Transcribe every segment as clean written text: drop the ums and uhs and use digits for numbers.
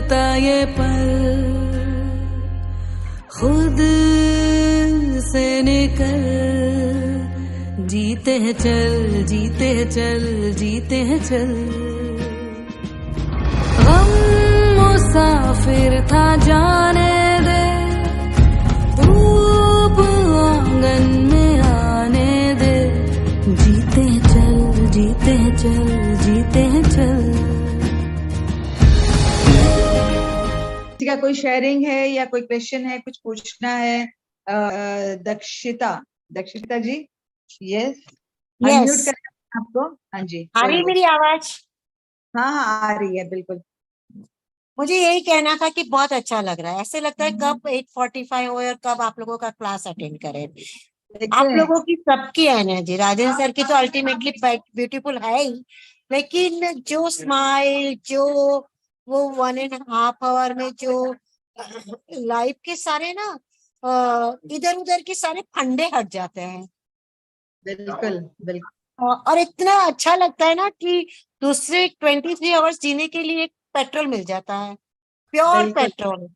गुजरता ये पल खुद से निकल, जीते हैं चल, जीते हैं चल, जीते हैं चल। गम मुसाफिर था जाने दे, धूप आंगन में आने दे, जीते हैं चल, जीते हैं चल, जीते हैं चल। किसी का कोई शेयरिंग है या कोई क्वेश्चन है, कुछ पूछना है? दक्षिता जी, यस, अनम्यूट करें आपको। हाँ जी, आ रही मेरी आवाज? हाँ हाँ आ रही है, बिल्कुल। मुझे यही कहना था कि बहुत अच्छा लग रहा है। ऐसे लगता है कब 8:45 हो और कब आप लोगों का क्लास अटेंड करें। आप लोगों की सबकी एनर्जी, राजेंद्र सर की तो अल्टीमेटली ब्यूटीफुल है ही, लेकिन जो स्माइल, जो वो 1.5 आवर में जो लाइफ के सारे ना इधर उधर के सारे फंडे हट जाते हैं। बिल्कुल बिल्कुल। और इतना अच्छा लगता है ना कि दूसरे 23 आवर्स जीने के लिए एक पेट्रोल मिल जाता है, प्योर पेट्रोल,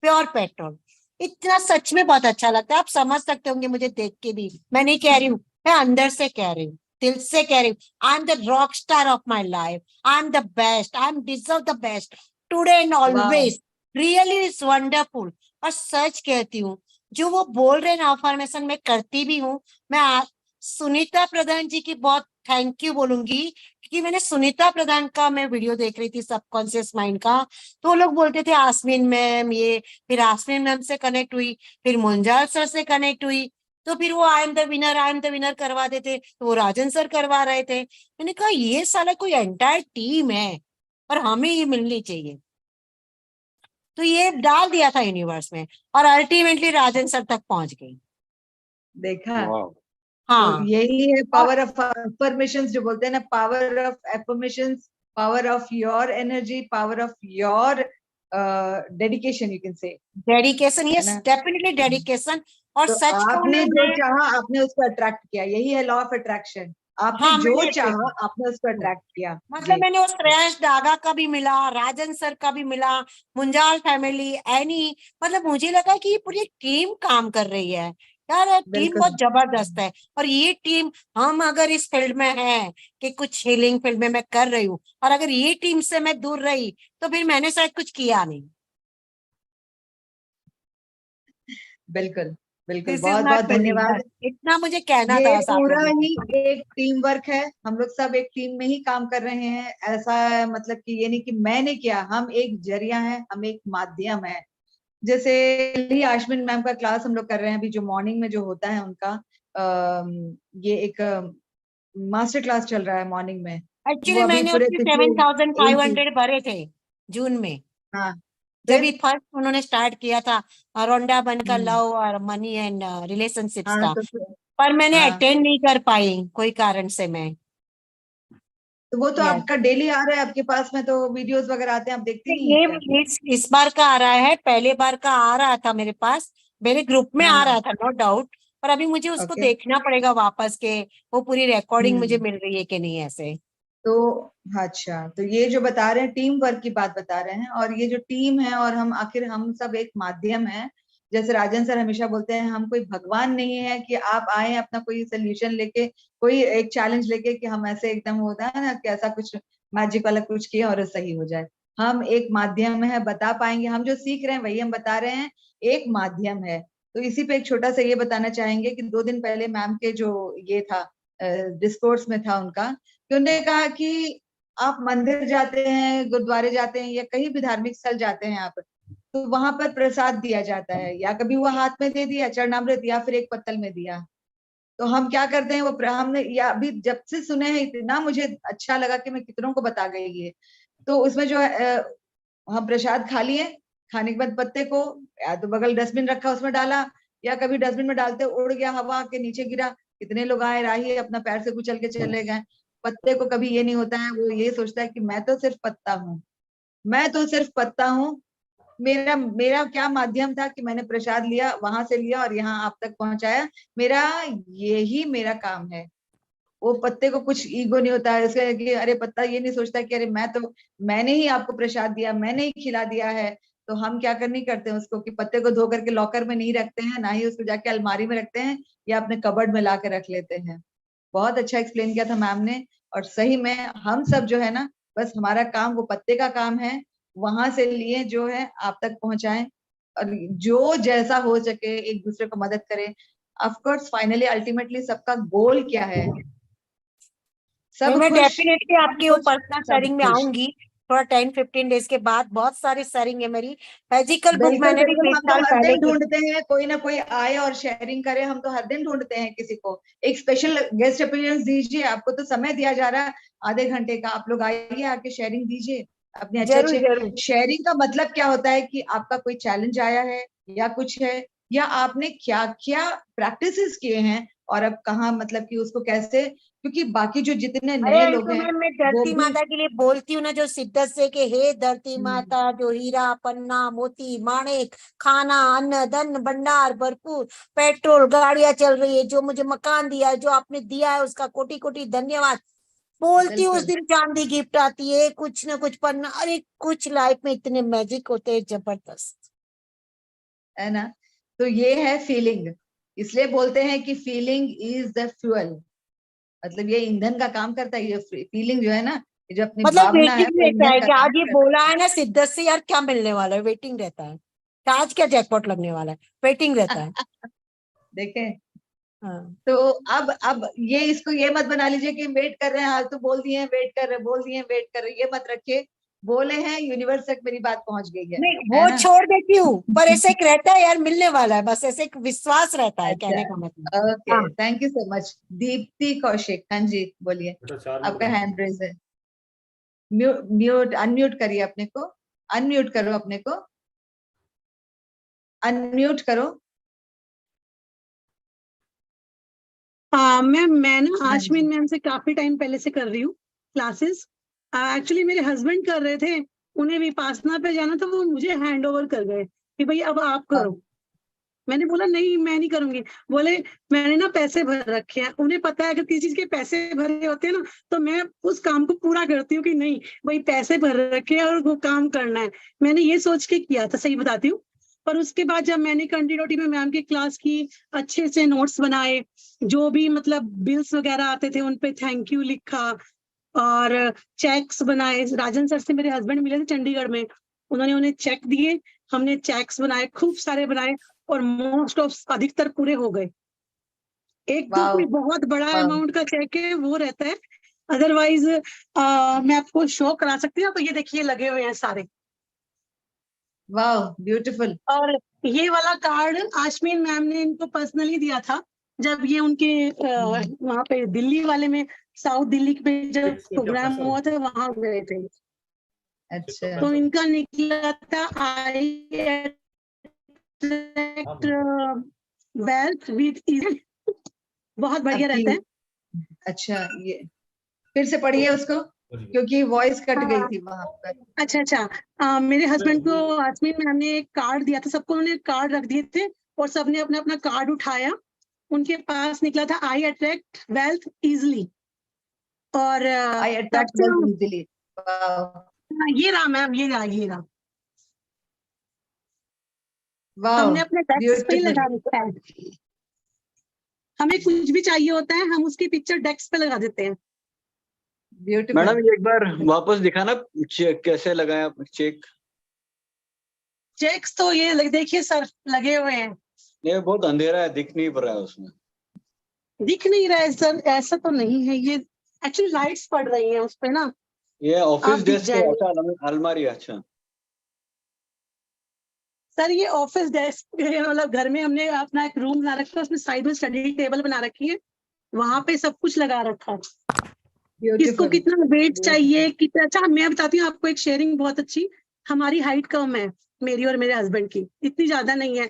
प्योर पेट्रोल। इतना सच में बहुत अच्छा लगता है। आप समझ सकते होंगे मुझे देख के भी, मैं नहीं कह रही हूँ, मैं अंदर से कह रही हूँ, दिल से कह रही हूँ। I am the rock star of my life, I am the best, I am deserve the best today and always, really is wonderful. और सच कहती हूँ, जो वो बोल रहे हैं अफर्मेशन में करती भी हूँ। मैं सुनीता प्रधान जी की बहुत थैंक यू बोलूंगी, क्योंकि मैंने सुनीता प्रधान का मैं वीडियो देख रही थी सबकॉन्शियस माइंड का, तो वो लोग बोलते थे आसमीन मैम ये, फिर आसमीन मैम से कनेक्ट हुई, फिर मुंजाल सर से कनेक्ट हुई, तो फिर वो I am the winner, I am the winner करवा देते, तो वो राजन सर करवा रहे थे। मैंने कहा ये साला कोई एंटायर टीम है और हमें ये मिलनी चाहिए। तो ये डाल दिया था यूनिवर्स में और अल्टीमेटली राजन सर तक पहुंच गई। देखा, हाँ, तो यही है पावर ऑफ अफर्मेशंस, जो बोलते हैं ना, power of affirmations, power of your energy, power of your dedication, you can say dedication, yes definitely dedication. और तो सच आपने जो चाहा आपने उसको अट्रैक्ट किया, यही है लॉ ऑफ अट्रैक्शन। आपने हाँ, जो चाहा आपने उसको अट्रैक्ट किया। मतलब मैंने उस श्रेयस दागा का भी मिला, राजन सर का भी मिला, मुंजाल फैमिली, एनी, मतलब मुझे लगा कि ये पूरी टीम काम कर रही है यार, टीम बहुत जबरदस्त है। और ये टीम, हम अगर इस फील्ड में है कि कुछ हीलिंग फील्ड में मैं कर रही हूँ, और अगर ये टीम से मैं दूर रही तो फिर मैंने शायद कुछ किया नहीं। बिल्कुल बिल्कुल, दिस इज बहुत माई बहुत फीलिंग, धन्यवाद। इतना मुझे कहना था ये बस आप पूरा लोगों ही को। एक टीम वर्क है, हम लोग सब एक टीम में ही काम कर रहे हैं। ऐसा मतलब कि ये नहीं कि मैंने किया, हम एक जरिया है, हम एक माध्यम है। जैसे ही आश्विन मैम का क्लास हम लोग कर रहे हैं अभी, जो मॉर्निंग में जो होता है उनका ये एक मास्टर क्लास चल रहा है मॉर्निंग में। वो एक्चुअली अभी मैंने पूरे उसके पिछले 7,500 भरे थे जून में, हाँ, जब फिर ये फर्स्ट उन्होंने स्टार्ट किया था रोंडा बन का हम्म, लव और मनी एंड रिलेशनशिप्स हाँ का, तो फिर पर मैंने हाँ, अटेंड नहीं कर पाई कोई कारण से मैं। तो वो तो यस, आपका डेली आ रहा है आपके पास में, तो वीडियोस वगैरह आते हैं, आप देखती नहीं है क्या? ये इस बार का आ रहा है, पहले बार का आ रहा था मेरे पास, मेरे ग्रुप में आ हाँ, रहा था नो डाउट, पर अभी मुझे उसको ओके। देखना पड़ेगा वापस के वो पूरी रिकॉर्डिंग मुझे हम्म, मिल रही है कि नहीं ऐसे। तो अच्छा, तो ये जो बता रहे हैं टीम वर्क की बात बता रहे हैं, और ये जो टीम है, और हम आखिर हम सब एक माध्यम है। जैसे राजन सर हमेशा बोलते हैं, हम कोई भगवान नहीं है कि आप आए अपना कोई सोल्यूशन लेके, कोई एक चैलेंज लेके, कि हम ऐसे एकदम होता है ना कि ऐसा कुछ मैजिक वाला कुछ किए और सही हो जाए। हम एक माध्यम है, बता पाएंगे, हम जो सीख रहे हैं वही हम बता रहे हैं, एक माध्यम है। तो इसी पे एक छोटा सा ये बताना चाहेंगे कि 2 दिन पहले मैम के जो ये था डिस्कोर्स में था उनका, कि उन्होंने कहा कि आप मंदिर जाते हैं, गुरुद्वारे जाते हैं, या कहीं भी धार्मिक स्थल जाते हैं आप, तो वहां पर प्रसाद दिया जाता है, या कभी वो हाथ में दे दिया चरणामृत, या फिर एक पत्तल में दिया। तो हम क्या करते हैं, वो हमने या अभी जब से सुने हैं, इतना मुझे अच्छा लगा कि मैं कितनों को बता गई ये। तो उसमें जो है हम प्रसाद खा लिए, खाने के बाद पत्ते को या तो बगल डस्टबिन रखा उसमें डाला, या कभी डस्टबिन में डालते उड़ गया, हवा के नीचे गिरा, कितने लोग आए राही अपना पैर से कुचल के चले गए। पत्ते को कभी ये नहीं होता है, वो ये सोचता है कि मैं तो सिर्फ पत्ता हूँ, मैं तो सिर्फ पत्ता हूँ। मेरा मेरा क्या माध्यम था कि मैंने प्रसाद लिया, वहां से लिया और यहाँ आप तक पहुंचाया, मेरा यही मेरा काम है। वो पत्ते को कुछ ईगो नहीं होता है इसका कि अरे पत्ता ये नहीं सोचता कि अरे मैंने ही आपको प्रसाद दिया, मैंने ही खिला दिया है। तो हम क्या कर नहीं करते हैं उसको कि पत्ते को धो करके लॉकर में नहीं रखते हैं, ना ही उसको जाके अलमारी में रखते हैं या अपने कबर्ड में ला के रख लेते हैं। बहुत अच्छा एक्सप्लेन किया था मैम ने। और सही में हम सब जो है ना, बस हमारा काम वो पत्ते का काम है, वहां से लिए जो है आप तक पहुंचाएं, और जो जैसा हो सके एक दूसरे को मदद करें। ऑफ कोर्स फाइनली अल्टीमेटली सबका गोल क्या है? नहीं, सब मैं खुश, डेफिनेटली हम आपकी वो खुश, पर्सनल सब शेयरिंग में खुश। आऊंगी थोड़ा 10-15 डेज के बाद। बहुत सारी शेयरिंग है मेरी। मैजिकल बुक बिल्कुल मैंने भी बिल्कुल, 1 हम तो साल हर पहले दिन की। ढूंढते हैं कोई ना कोई आए और शेयरिंग करे। हम तो हर दिन ढूंढते हैं किसी को। एक स्पेशल गेस्ट अपीयरेंस दीजिए, आपको तो समय दिया जा रहा है आधे घंटे का, आप लोग आइए आके शेयरिंग दीजिए अपने अच्छे जरूर अच्छे। जरूर। शेयरिंग का मतलब क्या होता है कि आपका कोई चैलेंज आया है या कुछ है, या आपने क्या क्या प्रैक्टिसेस किए हैं और अब कहाँ, मतलब कि उसको कैसे, क्योंकि बाकी जो जितने अरे नए लोग तो हैं मैं वो धरती भी। माता के लिए बोलती हूँ ना, जो शिद्दत से कि हे धरती हम्म, माता, जो हीरा पन्ना मोती माणिक खाना अन्न धन भंडार भरपूर पेट्रोल गाड़ियां चल रही है, जो मुझे मकान दिया है, जो आपने दिया है उसका कोटि कोटि धन्यवाद बोलती हूँ। उस बिल्कुल, दिन चांदी गिफ्ट आती है, कुछ ना कुछ पन्ना। अरे कुछ लाइफ में इतने मैजिक होते हैं, जबरदस्त। है ना? तो ये है फीलिंग। इसलिए बोलते हैं कि फीलिंग इज द फ्यूअल, मतलब ये ईंधन का काम करता है। ये फीलिंग जो है ना, ये जो अपनी मतलब भावना है वेटिंग वो रहता ईंधन है का कि काम आज ये करता बोला है ना शिद्दत से, यार क्या मिलने वाला है, वेटिंग रहता है कि आज क्या जैकपॉट लगने वाला है, वेटिंग रहता है। है। देखें, हाँ। तो अब ये इसको ये मत बना लीजिए कि वेट कर रहे हैं, आज तो बोल दिए हैं वेट कर रहे हैं, बोल दिए हैं वेट कर रहे हैं, ये मत रखिए। बोले हैं यूनिवर्स तक मेरी बात पहुंच गई नहीं है वो ना? छोड़ देती हूँ, पर ऐसे एक रहता है यार मिलने वाला है, बस ऐसे एक विश्वास रहता है, अच्छा, कहने का मतलब। ओके, हाँ। Thank you so much. Deepti Kaushik, हाँ जी बोलिए। बेटा 4 मिनट आपका बचे हैंड रेज है। म्यूट अनम्यूट करिए अपने को, अनम्यूट करो अपने को, अनम्यूट करो। हाँ मैम, मैं ना हाँ आशमीन जी। मैम से काफी टाइम पहले से कर रही हूँ क्लासेस। एक्चुअली मेरे हस्बैंड कर रहे थे, उन्हें विपासना पे जाना था, वो मुझे हैंड ओवर कर गए कि भाई अब आप करो। मैंने बोला नहीं मैं नहीं करूंगी। बोले मैंने ना पैसे भर रखे हैं, उन्हें पता है अगर किसी चीज के पैसे भरे होते हैं ना तो मैं उस काम को पूरा करती हूँ कि नहीं भाई पैसे भर रखे हैं और वो काम करना है। मैंने ये सोच के किया था, सही बताती हूँ। पर उसके बाद जब मैंने कंटिन्यूटी में मैम की क्लास की, अच्छे से नोट्स बनाए, जो भी मतलब बिल्स वगैरह आते थे उन पे थैंक यू लिखा, और चेक्स बनाए। राजन सर से मेरे हस्बैंड मिले थे चंडीगढ़ में, उन्होंने उन्हें चेक दिए, हमने चेक्स बनाए, खूब सारे बनाए, और मोस्ट ऑफ अधिकतर पूरे हो गए। एक दो वाह कोई बहुत बड़ा वाह अमाउंट का चेक है वो रहता है, अदरवाइज मैं आपको शो करा सकती हूँ। तो ये देखिए लगे हुए हैं सारे। वाह, ब्यूटीफुल। और ये वाला कार्ड आशमीन मैम ने इनको पर्सनली दिया था जब ये उनके वहां पे दिल्ली वाले में, साउथ दिल्ली में जब 6 पे क्या प्रोग्राम पैसा हुआ था वहां गए थे। अच्छा, तो इनका निकला था आई हाँ अट्रैक्ट वेल्थ विद, बहुत बढ़िया आपकी, रहता है। अच्छा ये फिर से पढ़िए उसको, क्योंकि वॉइस कट गई हाँ, थी वहां पर। अच्छा अच्छा। मेरे हस्बैंड को आसमीन मैम ने एक कार्ड दिया था, सबको उन्होंने कार्ड रख दिए थे और सबने अपना अपना कार्ड उठाया। उनके पास निकला था आई अट्रैक्ट वेल्थ इजली। और आई तब अट्रैक्ट से वेल्थ इजीली। वाह ये रहा मैम, ये रहा ये रहा। वाह, हमने अपने डेस्क पे ही ब्यूटीफुल लगा रखा है। हमें कुछ भी चाहिए होता है हम उसकी पिक्चर डेस्क पे लगा देते हैं। ब्यूटीफुल। मैडम ये एक बार वापस दिखाना, चेक कैसे लगाए आप चेक? चेक्स तो ये देखिए सर लगे हुए हैं। ये बहुत अंधेरा है, दिख नहीं पड़ रहा है उसमें। दिख नहीं रहा है सर, ऐसा तो नहीं है, ये एक्चुअली लाइट्स पड़ रही हैं उस पे ना, ये आप ऑफिस दिख डेस्क है, जाएंगे। अच्छा अलमारी है, अच्छा। सर ये ऑफिस डेस्क मतलब घर में हमने अपना एक रूम बना रखा है, उसमें साइड में स्टडी टेबल बना रखी है, वहां पे सब कुछ लगा रखा है। किसको ब्यूटीफुल कितना वेट चाहिए, ब्यूटीफुल। कितना, अच्छा मैं बताती हूँ आपको एक शेयरिंग बहुत अच्छी। हमारी हाइट कम है, मेरी और मेरे हस्बैंड की इतनी ज्यादा नहीं है।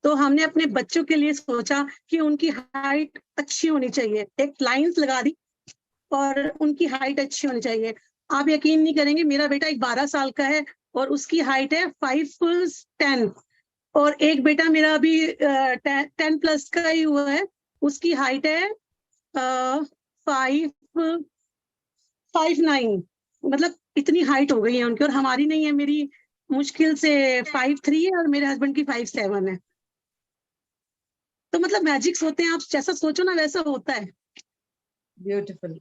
तो हमने अपने बच्चों के लिए सोचा कि उनकी हाइट अच्छी होनी चाहिए, एक लाइंस लगा दी और उनकी हाइट अच्छी होनी चाहिए। आप यकीन नहीं करेंगे, मेरा बेटा एक 12 साल का है और उसकी हाइट है 5'10", और एक बेटा मेरा अभी 10+ का ही हुआ है, उसकी हाइट है 5'9", मतलब इतनी हाइट हो गई है उनकी, और हमारी नहीं है। मेरी मुश्किल से 5'3" है और मेरे हस्बैंड की 5'7" है। तो मतलब मैजिक्स होते हैं, आप जैसा सोचो ना वैसा होता है। ब्यूटीफुल।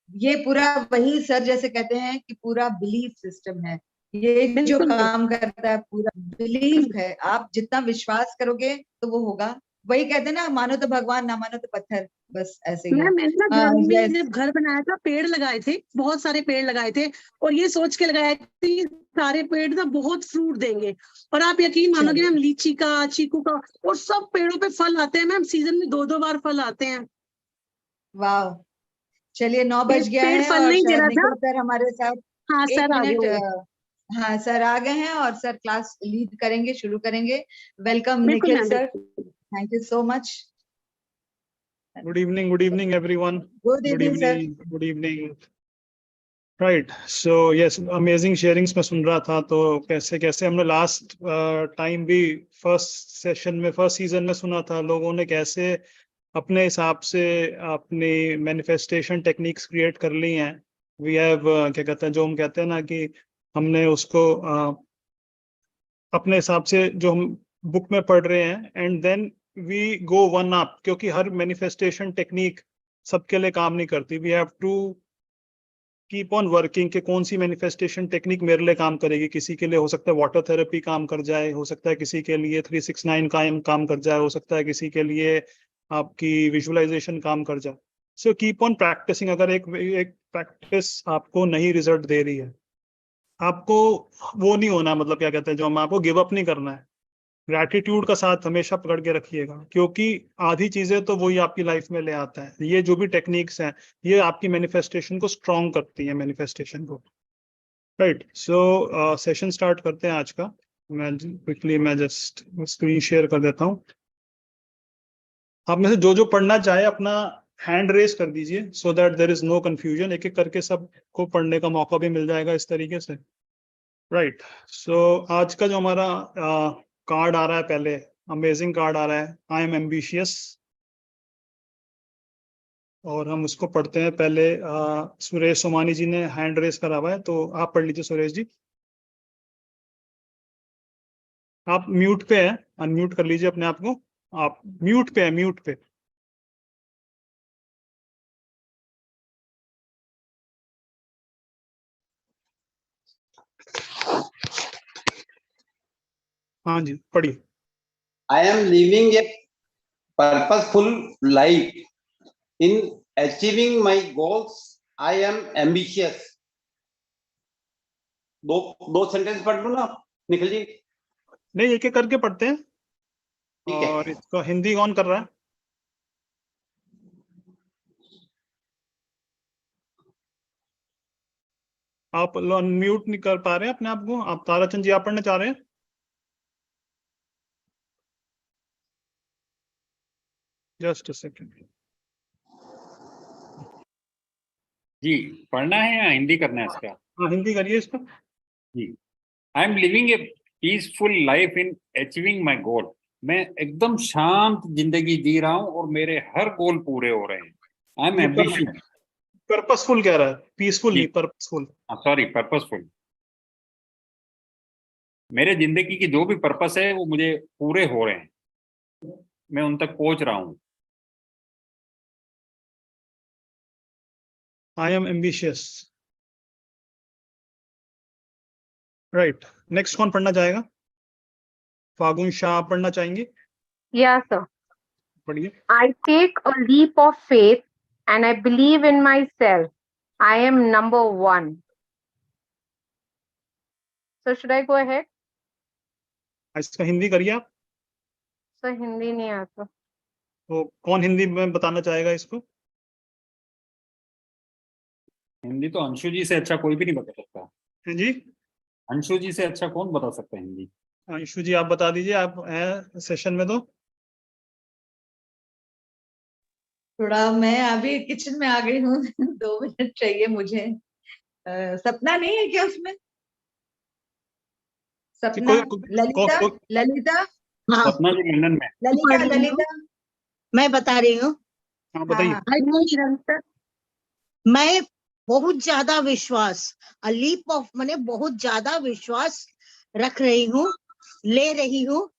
ये पूरा वही सर जैसे कहते हैं कि पूरा बिलीफ सिस्टम है, ये जो बिल्कुल काम करता है पूरा बिलीफ है। आप जितना विश्वास करोगे तो वो होगा। वही कहते हैं ना, मानो तो भगवान, ना मानो तो पत्थर, बस ऐसे ही है। मैंने ना घर में यस, जब घर बनाया था, पेड़ लगाए थे, बहुत सारे पेड़ लगाए थे, और ये सोच के लगाए थे कि सारे पेड़ ना बहुत फ्रूट देंगे। और आप यकीन मानोगे मैम, लीची का, चीकू का, और सब पेड़ों पे फल आते हैं मैम, सीजन में 2-2 बार फल आते हैं। वाह। चलिए 9 एक बज गया पेड़ है फल और नहीं दे शायद रहा था। निखिल सर हमारे साथ। हाँ एक सर, आ गए मिनट, होंगे। हाँ सर आ गए हैं और सर क्लास लीड करेंगे, शुरू करेंगे। वेलकम बिल्कुल निखिल मैम, सर, बिल्कुल। Thank you so much. Good evening, everyone. Good Good evening sir. evening, good evening. Right. So yes, amazing sharings में सुन रहा था। तो कैसे कैसे हमने लास्ट टाइम भी फर्स्ट सेशन में, फर्स्ट सीजन में सुना था, लोगों ने कैसे अपने हिसाब से अपनी मैनिफेस्टेशन टेक्निक्स क्रिएट कर ली हैं। वी हैव क्या कहते हैं, जो हम कहते हैं ना कि हमने उसको अपने हिसाब से जो हम बुक में पढ़ रहे हैं, and then we go one up, क्योंकि हर मैनिफेस्टेशन टेक्निक सबके लिए काम नहीं करती। We have to keep on working कि कौन सी मैनिफेस्टेशन टेक्निक मेरे लिए काम करेगी। किसी के लिए हो सकता है वाटर थेरेपी काम कर जाए, हो सकता है किसी के लिए 369 काम कर जाए, हो सकता है किसी के लिए आपकी विजुअलाइजेशन काम कर जाए। So keep on practicing. अगर एक प्रैक्टिस आपको नहीं रिजल्ट दे रही है, आपको वो नहीं होना, मतलब क्या कहते हैं, जो हम आपको गिव अप नहीं करना है। ग्रैटिट्यूड का साथ हमेशा पकड़ के रखिएगा, क्योंकि आधी चीजें तो वही आपकी लाइफ में ले आता है। ये जो भी टेक्निक्स हैं, ये आपकी मैनिफेस्टेशन को स्ट्रॉन्ग करती हैं, मैनिफेस्टेशन को। राइट। सो सेशन स्टार्ट करते हैं आज का। मैं जस्ट स्क्रीन शेयर कर देता हूँ। आप में से जो पढ़ना चाहे अपना हैंड रेज कर दीजिए, so that there is no confusion. एक एक करके सबको पढ़ने का मौका भी मिल जाएगा इस तरीके से। राइट। सो आज का जो हमारा कार्ड आ रहा है, पहले अमेजिंग कार्ड आ रहा है, आई एम एम्बिशियस। और हम उसको पढ़ते हैं। पहले सुरेश सोमानी जी ने हैंड रेस करा हुआ है, तो आप पढ़ लीजिए सुरेश जी। आप म्यूट पे हैं, अनम्यूट कर लीजिए अपने आप को। आप म्यूट पे हैं, म्यूट पे। हाँ जी, पढ़िए। I am living a purposeful life. In achieving my goals, I am ambitious. दो सेंटेंस पढ़ लूं ना निखिल जी? नहीं, एक एक करके पढ़ते हैं। ठीक है। और इसका हिंदी कौन कर रहा है? आप अनम्यूट नहीं कर पा रहे हैं अपने आप को। आप ताराचंद जी, आप पढ़ना चाह रहे हैं? Just a second. जी, पढ़ना है या हिंदी करना है इसका? हाँ, हिंदी करिए इसका। जी। I am living a peaceful life in achieving my goal. मैं एकदम शांत जिंदगी जी रहा हूँ और मेरे हर गोल पूरे हो रहे हैं। I M ambitious. पर्पसफुल कह रहा है, पीसफुल जी। नहीं, पर्पसफुल। Sorry, purposeful. मेरे जिंदगी की जो भी पर्पस है वो मुझे पूरे हो रहे हैं, मैं उन तक पहुंच रहा हूँ। I am ambitious. Right. Next कौन पढ़ना चाहेगा? फागुन शाह, आप पढ़ना चाहेंगे? Yeah, sir. पढ़िए। I take a leap of faith and I believe in myself. I am number one. So should I go ahead? इसका हिंदी करिए आप। So Hindi नहीं आता। तो कौन हिंदी में बताना चाहेगा इसको? हिंदी तो अंशु जी से अच्छा कोई भी नहीं बता सकता। हाँ जी, अंशु जी से अच्छा कौन बता सकता है हिंदी? अंशु जी आप बता दीजिए, आप हैं सेशन में तो। थोड़ा मैं अभी किचन में आ गई हूँ 2 मिनट चाहिए मुझे। सपना नहीं है क्या उसमें? सपना, ललिता, ललिता, सपना जी लंदन में। ललिता, ललिता। मैं बता रही हूँ। हाँ बताइए। हाँ, मैं निरंतर मैं बहुत ज्यादा विश्वास, लीप ऑफ मैंने बहुत ज्यादा विश्वास रख रही हूँ, ले रही हूँ,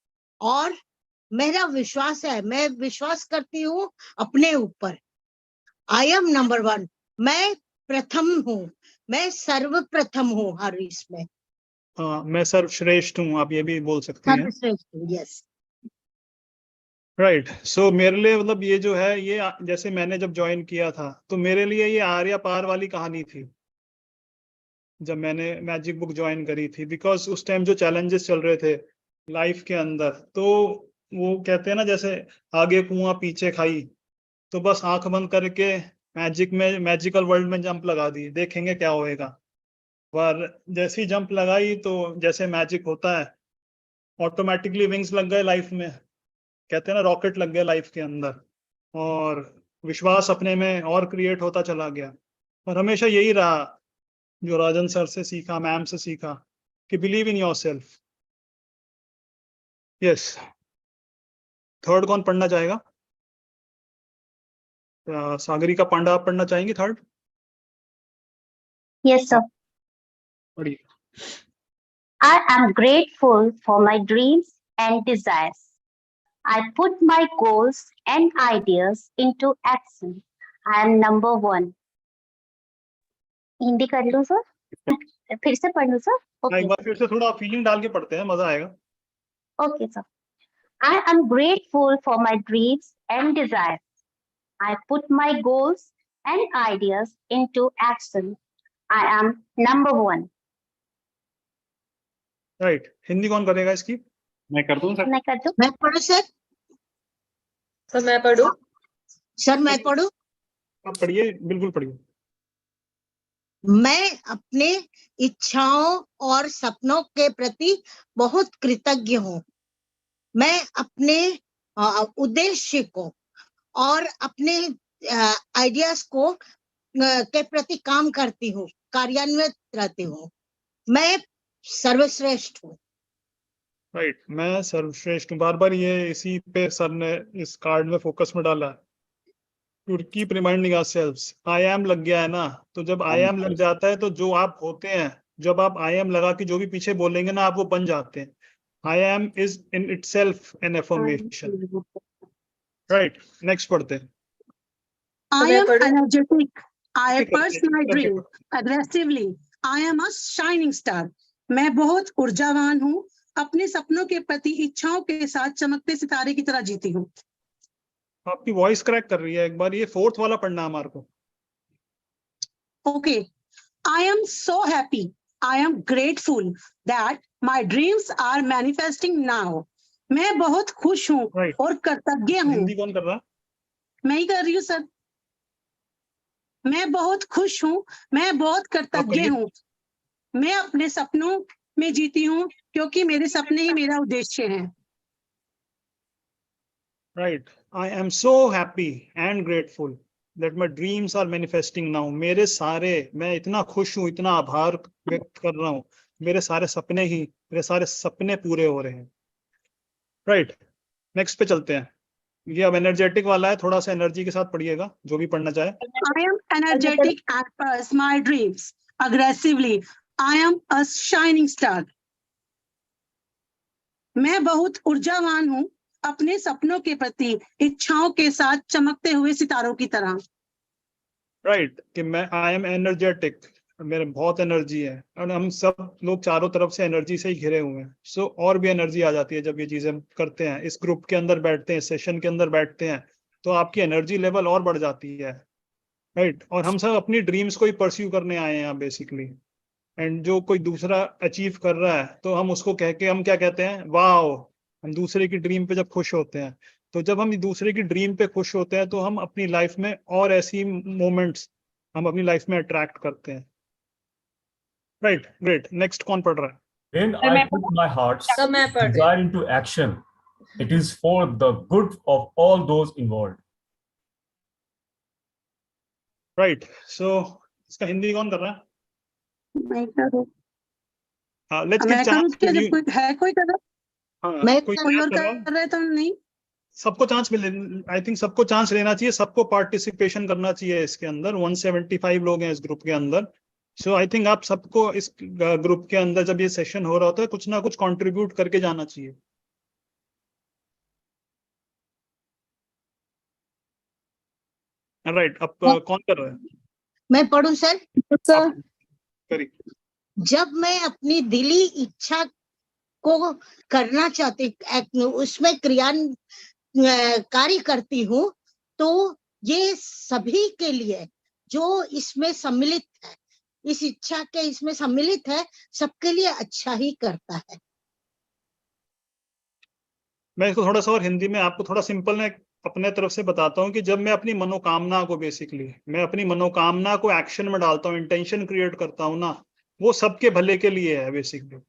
और मेरा विश्वास है, मैं विश्वास करती हूँ अपने ऊपर। आई एम नंबर 1, मैं प्रथम हूँ, मैं सर्वप्रथम हूँ हर इसमें, हाँ, मैं सर्वश्रेष्ठ हूँ, आप ये भी बोल सकती हैं। सर्वश्रेष्ठ हूँ। Yes, right. सो मेरे लिए मतलब ये जो है, ये जैसे मैंने जब ज्वाइन किया था तो मेरे लिए ये आर्या पार वाली कहानी थी जब मैंने मैजिक बुक ज्वाइन करी थी, बिकॉज उस टाइम जो चैलेंजेस चल रहे थे लाइफ के अंदर, तो वो कहते हैं ना जैसे आगे कुआं पीछे खाई, तो बस आंख बंद करके मैजिक में, मैजिकल वर्ल्ड में जंप लगा दी, देखेंगे क्या होएगा। पर जैसी जंप लगाई तो जैसे मैजिक होता है, ऑटोमेटिकली विंग्स लग गए लाइफ में, कहते हैं ना रॉकेट लग गया लाइफ के अंदर, और विश्वास अपने में और क्रिएट होता चला गया। और हमेशा यही रहा जो राजन सर से सीखा, मैम से सीखा, कि believe in your self. Yes. Third कौन पढ़ना चाहेगा? सागरिका पांडा, आप पढ़ना चाहेंगे थर्ड? Yes, sir. पढ़िए। I am grateful for my dreams and desires. I put my goals and ideas into action. I am number 1. Hindi कर लूं सर? फिर से पढ़ लूं सर? एक Okay. बार फिर से थोड़ा फीलिंग डाल के पढ़ते हैं, मजा आएगा। Okay, sir. I am grateful for my dreams and desires. I put my goals and ideas into action. I am number 1. Right. Hindi कौन करेगा इसकी? मैं कर दूं सर? मैं कर दूं? मैं पढ़ूं सर? तो मैं पढ़ूं? सर मैं पढ़ूं? आप पढ़िए, बिल्कुल पढ़िए। मैं अपने इच्छाओं और सपनों के प्रति बहुत कृतज्ञ हूँ। मैं अपने उद्देश्य को और अपने आइडियाज को के प्रति काम करती हूँ, कार्यान्वित रहती हूँ। मैं सर्वश्रेष्ठ हूँ। राइट, मैं सर्वश्रेष्ठ हूँ। बार बार ये इसी पे सर ने इस कार्ड में फोकस में डाला, to keep reminding ourselves. I am लग गया है ना, तो जब आई एम लग जाता है तो जो आप होते हैं, जब आप आई एम लगा के जो भी पीछे बोलेंगे ना, आप वो बन जाते हैं। I am is in itself an affirmation. Right, next पढ़ते हैं। I am energetic. I ठीक है, pursue my ठीक है। dream aggressively. I am a shining star. मैं बहुत ऊर्जावान हूँ, अपने सपनों के प्रति इच्छाओं के साथ चमकते सितारे की तरह जीती हूँ। आपकी वॉइस क्रैक कर रही है, एक बार ये फोर्थ वाला पढ़ना हमारे को। Okay. I am so happy. I am grateful that my dreams are manifesting now. मैं बहुत खुश हूँ Right. और कृतज्ञ हूँ। हिंदी कौन कर रहा? मैं ही कर रही हूँ सर। मैं बहुत खुश हूँ, मैं बहुत कृतज्ञ हूँ। मैं अपने सपनों में जीती हूँ क्योंकि मेरे सपने ही मेरा उद्देश्य हैं। Right. I am so happy and grateful that my dreams are manifesting now. मेरे सारे, मैं इतना खुश हूँ, इतना आभार व्यक्त कर रहा हूँ, मेरे सारे सपने पूरे हो रहे हैं। राइट, नेक्स्ट पे चलते हैं। ये अब एनर्जेटिक वाला है, थोड़ा सा एनर्जी के साथ पढ़िएगा जो भी पढ़ना चाहे। I am energetic and pursue my dreams aggressively. I am a shining star. मैं बहुत ऊर्जावान हूँ, अपने सपनों के प्रति इच्छाओं के साथ चमकते हुए सितारों की तरह। राइट, कि मैं आई एम एनर्जेटिक, मेरे बहुत एनर्जी है, और हम सब लोग चारों तरफ से एनर्जी से ही घिरे हुए हैं। सो और भी एनर्जी आ जाती है जब ये चीजें करते हैं, इस ग्रुप के अंदर बैठते हैं, सेशन के अंदर बैठते हैं, तो आपकी एनर्जी लेवल और बढ़ जाती है। राइट, और हम सब अपनी ड्रीम्स को ही परस्यू करने आए हैं यहाँ बेसिकली। एंड जो कोई दूसरा अचीव कर रहा है तो हम उसको कह के हम क्या कहते हैं, वाओ। हम दूसरे की ड्रीम पे जब खुश होते हैं, तो जब हम दूसरे की ड्रीम पे खुश होते हैं तो हम अपनी लाइफ में और ऐसी मोमेंट्स हम अपनी लाइफ में अट्रैक्ट करते हैं। Right, great. नेक्स्ट कौन पढ़ रहा है? When I put my heart's desire into action, it is for the good of all those involved. Right, so इसका हिंदी कौन कर रहा है? मैं करूँ? लेट्स गिव मैं करूँ चांस क्या? टू जब कोई है, कोई कर रहा? मैं कोई और कर रहा है तो नहीं? सबको चांस मिले, आई थिंक सबको चांस लेना चाहिए, सबको पार्टिसिपेशन करना चाहिए इसके अंदर। 175 लोग हैं इस ग्रुप के अंदर। सो आई थिंक आप सबको इस ग्रुप के अंदर जब ये सेशन हो रहा होता है कुछ ना कुछ कंट्रीब्यूट करके जाना चाहिए। राइट, अब कौन कर रहा है? मैं पढ़ूं सर? आप करिए। जब मैं अपनी दिली इच्छा को करना चाहती, उसमें कार्य करती हूँ, तो ये सभी के लिए जो इसमें सम्मिलित है, इस इच्छा के इसमें सम्मिलित है, सबके लिए अच्छा ही करता है। मैं इसको थोड़ा सा और हिंदी में आपको थोड़ा सिंपल में अपने तरफ से बताता हूँ कि जब मैं अपनी मनोकामना को, बेसिकली मैं अपनी मनोकामना को एक्शन में डालता हूँ, इंटेंशन क्रिएट करता हूँ ना, वो सबके भले के लिए है बेसिकली।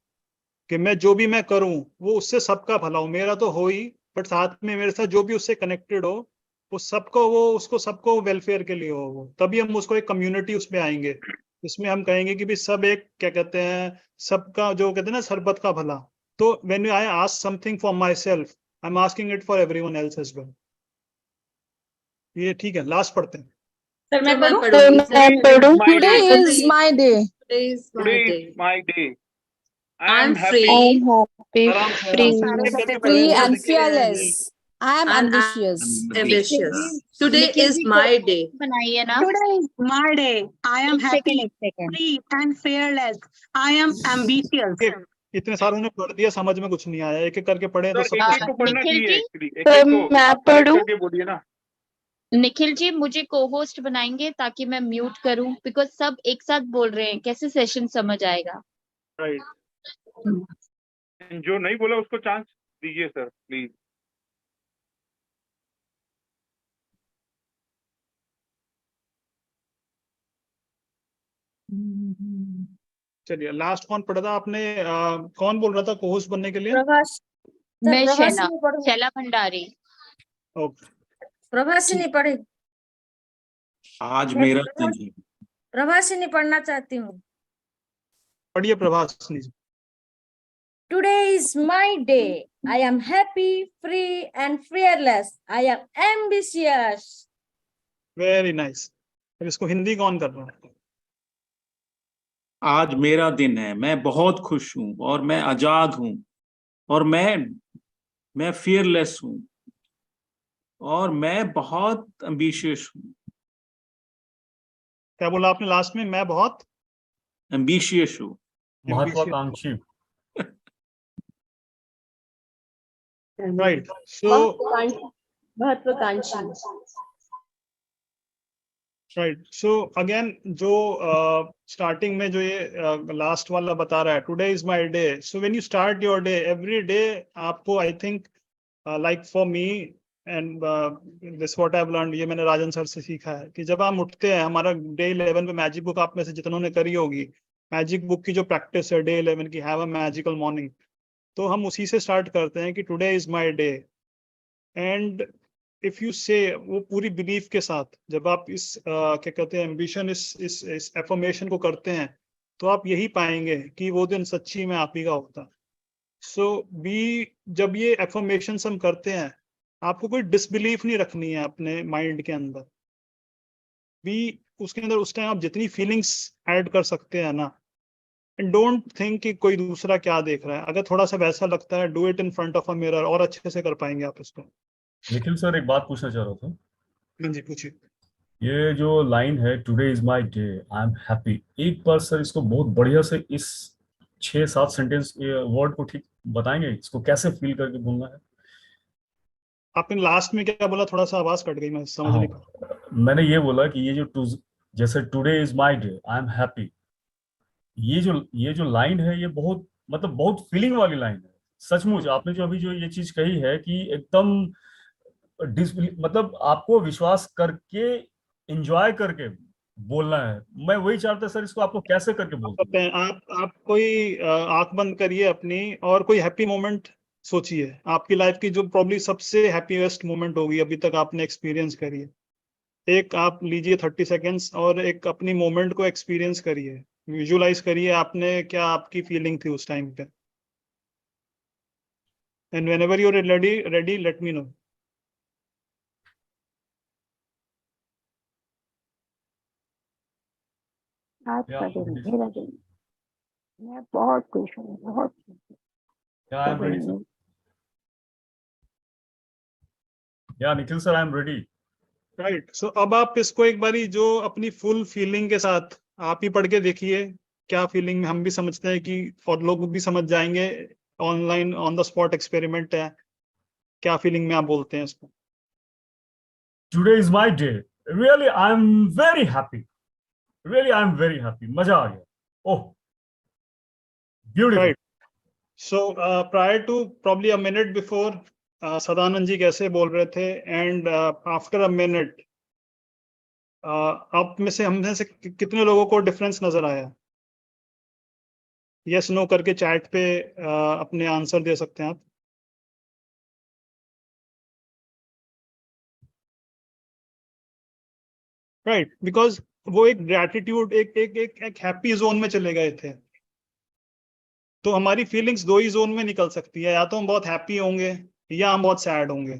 कि मैं जो भी मैं करूं वो उससे सबका भला हो, मेरा तो हो ही, बट साथ में मेरे साथ जो भी उससे कनेक्टेड हो वो सबको, वो उसको सबको वेलफेयर के लिए हो, वो तभी हम उसको एक कम्युनिटी उसमें आएंगे, इसमें हम कहेंगे कि भी सब एक, क्या कहते हैं, सबका जो कहते हैं ना सरबत का भला। तो when I ask something for myself, I am asking it for everyone else as well. ये ठीक है, लास्ट पढ़ते हैं। सर मैं पढ़ूं? Today is my day. Today is my day. I I'm am free. happy. आराम से, आराम से। Free and fearless. I am ambitious. Today is my day. बनाइए ना। Today is my day. I am एक happy, second. free and fearless. I am ambitious. इतने सारों ने पढ़ दिया, समझ में कुछ नहीं आया, एक एक करके पढ़े तो सर सब एक एक को पढ़ना निखिल चाहिए जी, एक्चुअली, एक एक को मैं आप पढ़ूं? करके बोलिए ना। निखिल जी मुझे को होस्ट बनाएंगे ताकि मैं म्यूट करूं, बिकॉज सब एक साथ बोल रहे हैं, कैसे सेशन समझ आएगा? राइट। जो नहीं बोला उसको चांस दीजिए सर प्लीज। चलिए, लास्ट कौन पढ़ा था आपने? कौन बोल रहा था को होस्ट बनने के लिए? मैं शैला भंडारी। ओके, प्रभासिनी पढ़े। आज मेरा दिन है। प्रभासिनी पढ़ना चाहती हूँ। पढ़िए प्रभासिनी जी। Today is my day. I am happy, free and fearless. I am ambitious. Very nice. अब इसको हिंदी कौन कर रहा है? आज मेरा दिन है, मैं बहुत खुश हूँ और मैं आजाद हूँ और मैं फियरलेस हूँ और मैं बहुत एम्बिशियस हूँ। क्या बोला आपने लास्ट में? मैं बहुत एम्बिशियस हूँ, महत्वाकांक्षी। राइट। सो महत्वाकांक्षी। राइट, सो अगेन जो स्टार्टिंग में जो ये लास्ट वाला बता रहा है, today is my day. So when you start your day, every day आपको, I think like for me and this what I have learned, ये मैंने राजन सर से सीखा है कि जब हम उठते हैं, हमारा डे 11 पे मैजिक बुक आप में से जितनों ने करी होगी, मैजिक बुक की जो प्रैक्टिस है डे 11 की, हैव अ मैजिकल मॉर्निंग, तो हम उसी से स्टार्ट करते हैं कि today is my day. And if you से, वो पूरी बिलीफ के साथ, जब आप इस क्या कहते हैं एम्बिशन, इस एफर्मेशन को करते हैं, तो आप यही पाएंगे कि वो दिन सच्ची में आप ही का होता। सो जब ये एफर्मेशंस हम करते हैं, आपको कोई डिसबिलीफ नहीं रखनी है अपने माइंड के अंदर भी, उसके अंदर उस टाइम आप जितनी फीलिंग्स ऐड कर सकते हैं ना, एंड डोंट थिंक कि कोई दूसरा क्या देख रहा है। अगर थोड़ा सा वैसा लगता है, do it in front of a mirror, और अच्छे से कर पाएंगे आप इसको। निखिल सर एक बात पूछना चाह रहा था। हाँ जी, पूछिए। ये जो लाइन है today is my day, I am happy, एक बार सर इसको बहुत बढ़िया से इस 6-7 सेंटेंस वर्ड को ठीक बताएंगे, इसको कैसे फील करके बोलना है? आपने लास्ट में क्या बोला? थोड़ा सा आवाज कट गई, मैं समझ नहीं पाया। मैंने ये बोला कि ये जो जैसे today is my day, I am happy, ये जो लाइन है, ये बहुत मतलब बहुत फीलिंग वाली लाइन है। सचमुच आपने जो अभी जो ये चीज कही है कि एकदम मतलब आपको विश्वास करके, एंजॉय करके बोलना है। मैं वही चाहता सर, इसको आपको कैसे करके बोलते हैं? आप कोई आंख बंद करिए अपनी, और कोई हैप्पी मोमेंट सोचिए, आपकी लाइफ की जो प्रॉब्ली सबसे हैप्पीएस्ट मोमेंट होगी अभी तक आपने एक्सपीरियंस करी है। एक आप लीजिए 30 सेकेंड्स और एक अपनी मोमेंट को एक्सपीरियंस करिए, विजुलाइज करिए आपने क्या आपकी फीलिंग थी उस टाइम पे। And whenever you are ready let me know. आज का दिन मेरा दिन, मैं बहुत खुश हूँ, बहुत खुश हूँ। Yeah, I'm ready, sir. Yeah, Nikhil sir, I'm ready. Right so अब आप इसको एक बारी जो अपनी फुल फीलिंग के साथ आप ही पढ़ के देखिए, क्या फीलिंग हम भी समझते हैं कि और लोग भी समझ जाएंगे, online on the spot experiment है, क्या फीलिंग में आप बोलते हैं इसको। Today is my day. Really, I'm very happy. Really, I'm very happy. मजा आ गया. Oh, beautiful. Right so prior to probably a minute before Sadanand ji कैसे बोल रहे थे, एंड आफ्टर अ मिनट आप में से हमने से कितने लोगों को डिफरेंस नजर आया? यस नो करके चैट पे अपने आंसर दे सकते हैं आप। राइट बिकॉज वो एक ग्रैटिट्यूड, एक हैप्पी जोन में चले गए थे। तो हमारी फीलिंग्स दो ही जोन में निकल सकती है, या तो हम बहुत हैप्पी होंगे या हम बहुत सैड होंगे।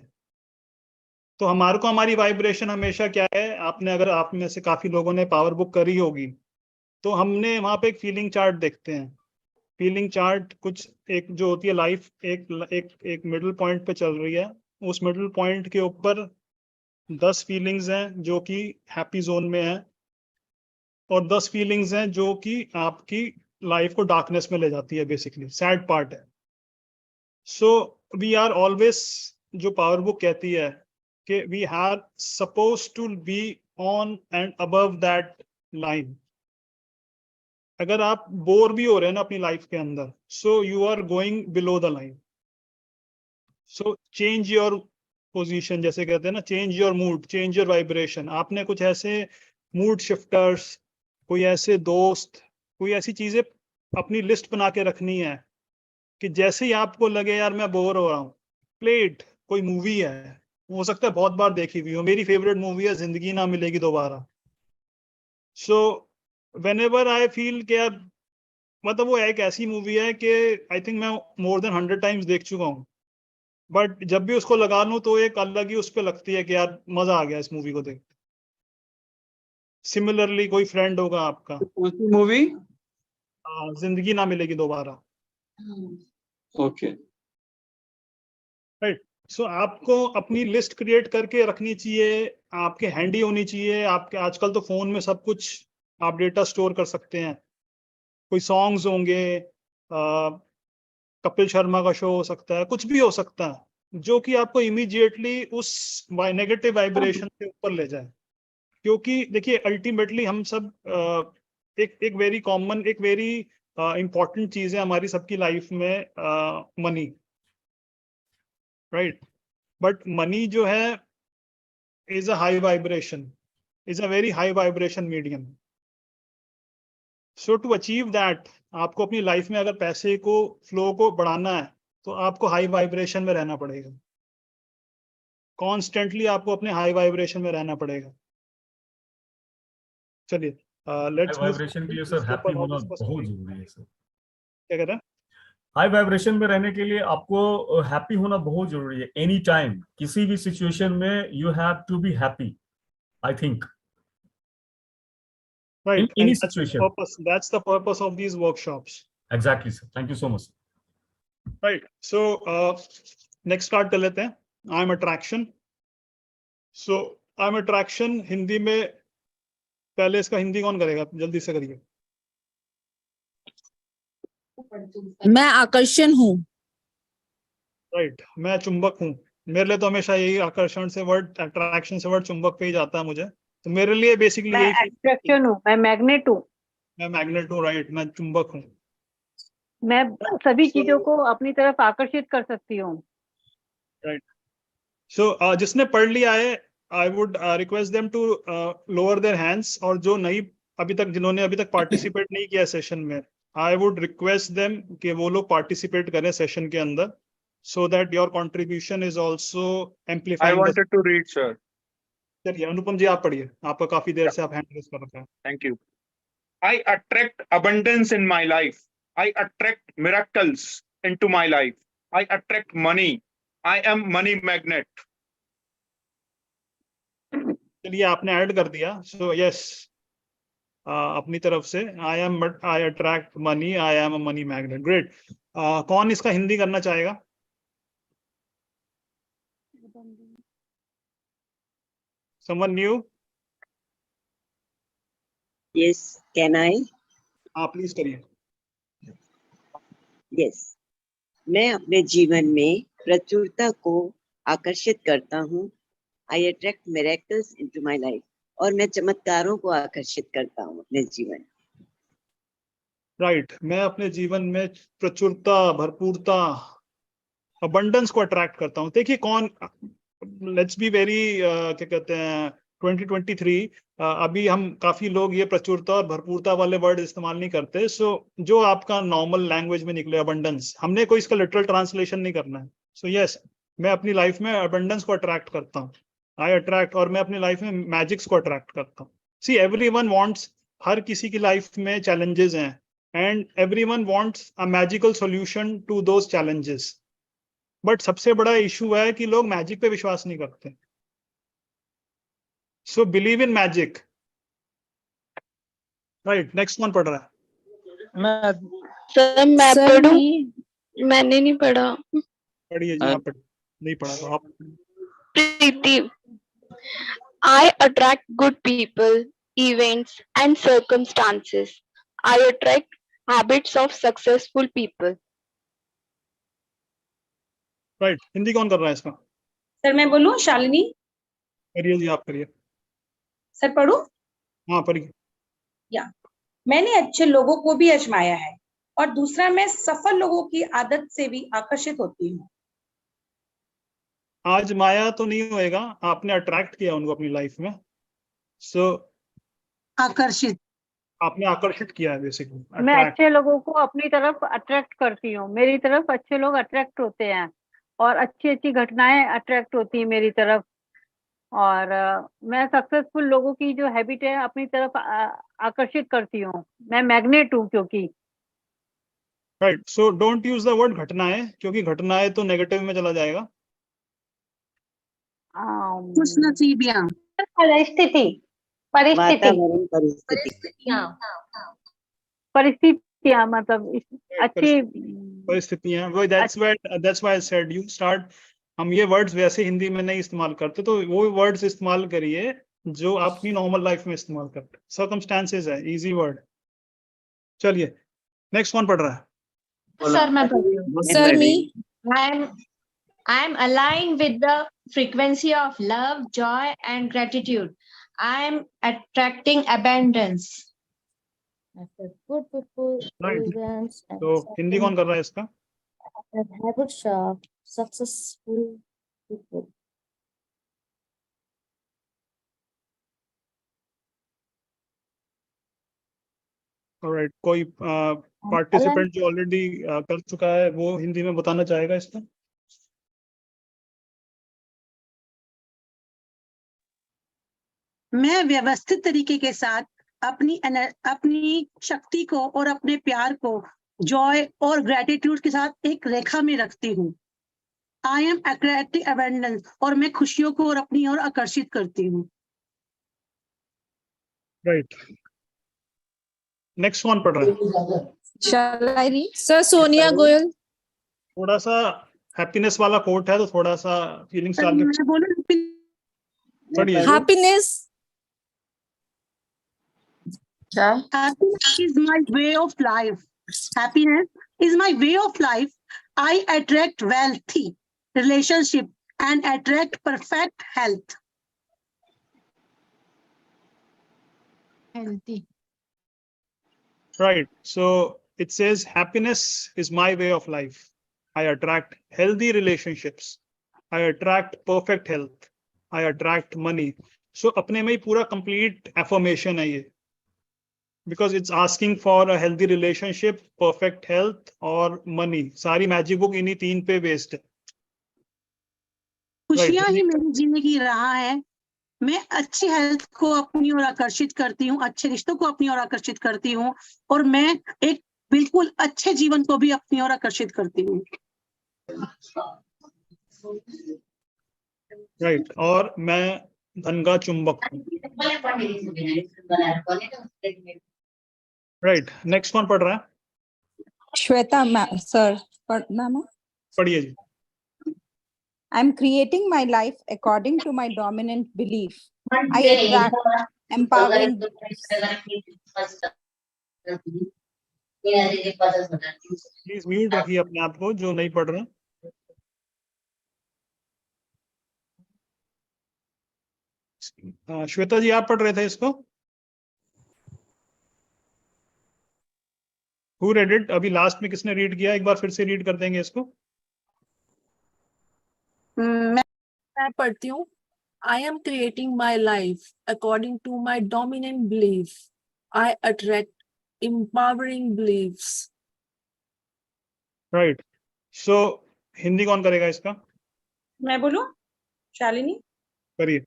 तो हमारे को हमारी वाइब्रेशन हमेशा क्या है, आपने अगर आप में से काफी लोगों ने पावर बुक करी होगी तो हमने वहां पे एक फीलिंग चार्ट देखते हैं। फीलिंग चार्ट कुछ एक जो होती है लाइफ एक मिडिल पॉइंट पे चल रही है, उस मिडिल पॉइंट के ऊपर 10 फीलिंग्स हैं जो कि हैप्पी जोन में है, और 10 फीलिंग्स हैं जो कि आपकी लाइफ को डार्कनेस में ले जाती है, बेसिकली सैड पार्ट है। सो वी आर ऑलवेज, जो पावर बुक कहती है कि we are suppose to be on and above that line. अगर आप बोर भी हो रहे हैं ना अपनी लाइफ के अंदर, so you are going below the line. So change your position, जैसे कहते हैं ना, change your mood, change your vibration. आपने कुछ ऐसे मूड शिफ्टर्स, कोई ऐसे दोस्त, कोई ऐसी चीजें अपनी लिस्ट बना के रखनी है कि जैसे ही आपको लगे यार मैं बोर हो रहा हूँ, प्लेट कोई मूवी है, हो सकता है बहुत बार देखी हुई हो, मेरी फेवरेट मूवी है जिंदगी ना मिलेगी दोबारा। सो व्हेनेवर आई फील कि यार, मतलब वो एक ऐसी मूवी है कि आई थिंक मैं मोर देन 100 टाइम्स देख चुका हूँ, बट जब भी उसको लगा लूं तो एक अलग ही उस पर लगती है कि यार मजा आ गया इस मूवी को देख। सिमिलरली कोई फ्रेंड होगा आपका, कौन सी मूवी? जिंदगी ना मिलेगी दोबारा। ओके राइट सो आपको अपनी लिस्ट क्रिएट करके रखनी चाहिए, आपके हैंडी होनी चाहिए। आपके आजकल तो फोन में सब कुछ आप डेटा स्टोर कर सकते हैं। कोई सॉन्ग्स होंगे, कपिल शर्मा का शो हो सकता है, कुछ भी हो सकता है जो कि आपको इमीडिएटली उस नेगेटिव वाइब्रेशन से ऊपर ले जाए। क्योंकि देखिए अल्टीमेटली हम सब एक वेरी कॉमन, एक वेरी इंपॉर्टेंट चीज है हमारी सबकी लाइफ में, मनी। राइट बट मनी जो है is a high vibration, is a very high vibration medium. So to achieve that, आपको अपनी लाइफ में अगर पैसे को फ्लो को बढ़ाना है तो आपको हाई वाइब्रेशन में रहना पड़ेगा। कॉन्स्टेंटली आपको अपने हाई वाइब्रेशन में रहना पड़ेगा। चलिए लेट्स मूव। वाइब्रेशन के लिए सर हैप्पी होना बहुत जरूरी है सर। क्या कह रहे हैं? हाई वाइब्रेशन में रहने के लिए आपको हैप्पी होना बहुत जरूरी है। एनी टाइम, किसी भी सिचुएशन में you have to be happy, I think. Right, in any and situation. that's the purpose of these workshops. Exactly, sir. Thank you so much. Right. So next start कर लेते हैं. I'm attraction. So I'm attraction Hindi में पहले इसका हिंदी कौन करेगा? जल्दी से करिए। मैं आकर्षण हूँ। Right. मैं चुंबक हूँ। मेरे लिए तो हमेशा यही आकर्षण से वर्ड, अट्रैक्शन से वर्ड चुंबक पे ही जाता है मुझे। तो मेरे लिए बेसिकली मैं अट्रैक्शन हूँ, मैं मैग्नेट हूँ। मैं मैग्नेट हूँ। राइट, मैं चुंबक हूँ। मैं सभी चीजों को अपनी तरफ आकर्षित कर सकती हूँ। राइट सो जिसने पढ़ लिया है, I would request them to lower their hands, और जो नहीं अभी तक, जिन्होंने अभी तक पार्टिसिपेट नहीं किया सेशन में, आई वुड रिक्वेस्ट देम कि वो लोग पार्टिसिपेट करें सेशन के अंदर, so that your contribution is also amplifying. I wanted to read, sir. चलिए अनुपम जी आप पढ़िए, आपका काफी देर से आप हैंड रेज कर रखे हैं। Thank you. I attract abundance in my life. I attract miracles into my life. I attract money. I am money magnet. चलिए आपने ऐड कर दिया, so yes, अपनी तरफ से, I attract money, I am a money magnet. Great. कौन इसका हिंदी करना चाहेगा? Someone new? Yes, can I? हाँ प्लीज करिए। Yes. मैं अपने जीवन में प्रचुरता को आकर्षित करता हूँ। I attract miracles into my life. और मैं चमत्कारों को आकर्षित करता हूँ अपने जीवन। राइट। मैं अपने जीवन में प्रचुरता, भरपूरता, अबंडेंस को अट्रैक्ट करता हूँ। देखिए कौन, लेट्स बी वेरी क्या कहते हैं, 2023 अभी हम काफी लोग ये प्रचुरता और भरपूरता वाले वर्ड इस्तेमाल नहीं करते। सो जो आपका नॉर्मल लैंग्वेज में निकले, अबंडेंस, हमने कोई इसका लिटरल ट्रांसलेशन नहीं करना है। सो यस, मैं अपनी लाइफ में अबंडेंस को अट्रैक्ट करता हूँ, आई अट्रैक्ट, और मैं अपनी लाइफ में मैजिक्स को अट्रैक्ट करता हूँ। सी एवरीवन वांट्स, हर किसी की लाइफ में चैलेंजेस हैं, and everyone wants a magical solution to those challenges. But सबसे बड़ा इशू है कि लोग मैजिक पे विश्वास नहीं करते। So believe in magic. Right, next कौन पढ़ रहा है? सर मैं पढ़ूं? मैंने नहीं पढ़ा। पढ़िए जी, आप नहीं पढ़ा तो आप। प्रीति, I attract good people, events and circumstances. I attract habits of successful people. Right, Hindi कौन कर रहा है इसका? सर मैं बोलूं? शालिनी करिए जी, आप करिए। सर पढ़ूं? हाँ पढ़िए। या मैंने अच्छे लोगों को भी आजमाया है, और दूसरा मैं सफल लोगों की आदत से भी आकर्षित होती हूँ। आजमाया तो नहीं होएगा, आपने अट्रैक्ट किया उनको अपनी लाइफ में। सो आकर्षित, आपने आकर्षित किया है बेसिकली। मैं अच्छे लोगों को अपनी तरफ अट्रैक्ट करती हूँ, मेरी तरफ अच्छे लोग अट्रैक्ट होते हैं, और अच्छी अच्छी घटनाएं अट्रैक्ट होती हैं मेरी तरफ, और मैं सक्सेसफुल लोगों की जो हैबिट है अपनी तरफ आकर्षित करती हूँ। मैं मैग्नेट हूँ क्योंकि। Right, so don't use the word घटनाएं, क्योंकि घटनाएं तो नेगेटिव में चला जाएगा। खुश नसीबियां, परिस्थिति, वातावरण, परिस्थितियां, परिस्थितियां मतलब अच्छी परिस्थितियां। वो that's why I said you start। हम ये वर्ड्स वैसे हिंदी में नहीं इस्तेमाल करते, तो वो वर्ड्स इस्तेमाल करिए जो आप अपनी नॉर्मल लाइफ में इस्तेमाल करते। सर्कमस्टांसेस है, इजी वर्ड। चलिए नेक्स्ट कौन पढ़ रहा है? सर मैं पढ़ रही हूँ। Sir, me. I am aligned with the frequency of love, joy, and gratitude. I am attracting abundance. Good people, events, and तो हिंदी कौन कर रहा है इसका? habits of successful people. Alright, कोई पार्टिसिपेंट जो ऑलरेडी कर चुका है वो हिंदी में बताना चाहेगा इसका? मैं व्यवस्थित तरीके के साथ अपनी शक्ति को और अपने प्यार को जॉय और ग्रेटिट्यूड के साथ एक रेखा में रखती हूँ। आई एम अट्रैक्टिंग अबंडेंस, और मैं खुशियों को और अपनी ओर आकर्षित करती हूँ। राइट, नेक्स्ट कौन पढ़ रहा है? Shall I read? Sir, Sonia Goyal. थोड़ा सा हैप्पीनेस वाला कोट है, तो थोड़ा सा फीलिंग्स डाल के पढ़िए। Happiness. Happiness is my way of life. Happiness is my way of life. I attract wealthy relationship and attract perfect health. Healthy. Right, so it says happiness is my way of life. I attract healthy relationships. I attract perfect health. I attract money. So अपने में ही पूरा complete affirmation है ये, because it's asking for a healthy relationship, perfect health और money। सारी magic book इन्हीं तीन पे बेस्ड है। खुशियां ही मेरे जीने की राह है। मैं अच्छी हेल्थ को अपनी ओर आकर्षित करती हूँ, अच्छे रिश्तों को अपनी ओर आकर्षित करती हूँ, और मैं एक बिल्कुल अच्छे जीवन को भी अपनी ओर आकर्षित करती हूँ। राइट, और मैं धन का चुंबक हूँ। राइट, नेक्स्ट कौन पढ़ रहा है? श्वेता सर, पढ़ना मैं? पढ़िए जी। I'm creating my life according to my dominant belief. I attract empowering please mute रखिए अपने आप को जो नहीं पढ़ रहे। श्वेता जी आप पढ़ रहे थे इसको? Who read it? अभी लास्ट में किसने रीड किया? एक बार फिर से रीड कर देंगे इसको। मैं पढ़ती हूँ। I am creating my life according to my dominant belief. I attract empowering beliefs. Right, so Hindi कौन करेगा इसका? मैं बोलूं? शालिनी करिए।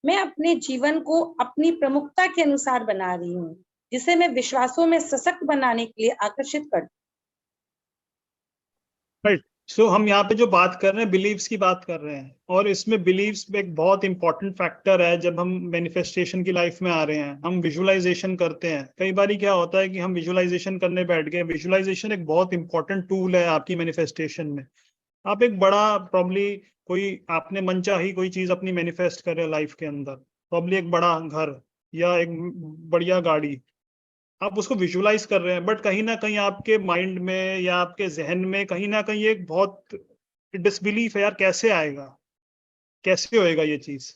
मैं अपने जीवन को अपनी प्रमुखता के अनुसार बना रही हूँ, जिसे मैं विश्वासों में सशक्त बनाने के लिए आकर्षित करती हूँ। राइट, सो हम यहाँ पे जो बात कर रहे हैं बिलीव्स की बात कर रहे हैं, और इसमें बिलीव्स एक बहुत इंपॉर्टेंट फैक्टर है। जब हम मैनिफेस्टेशन की लाइफ में आ रहे हैं, हम विजुअलाइजेशन करते हैं। कई बार क्या होता है कि हम विजुअलाइजेशन करने बैठ गए। विजुअलाइजेशन एक बहुत इंपॉर्टेंट टूल है आपकी मैनिफेस्टेशन में। आप एक बड़ा प्रॉब्ली कोई आपने मनचाही कोई चीज अपनी मैनिफेस्ट कर रहे हो लाइफ के अंदर, प्रॉब्ली एक बड़ा घर या एक बढ़िया गाड़ी, आप उसको विजुअलाइज कर रहे हैं, बट कहीं ना कहीं आपके माइंड में या आपके जहन में कहीं ना कहीं एक बहुत डिसबिलीफ है, यार कैसे आएगा, कैसे होएगा ये चीज।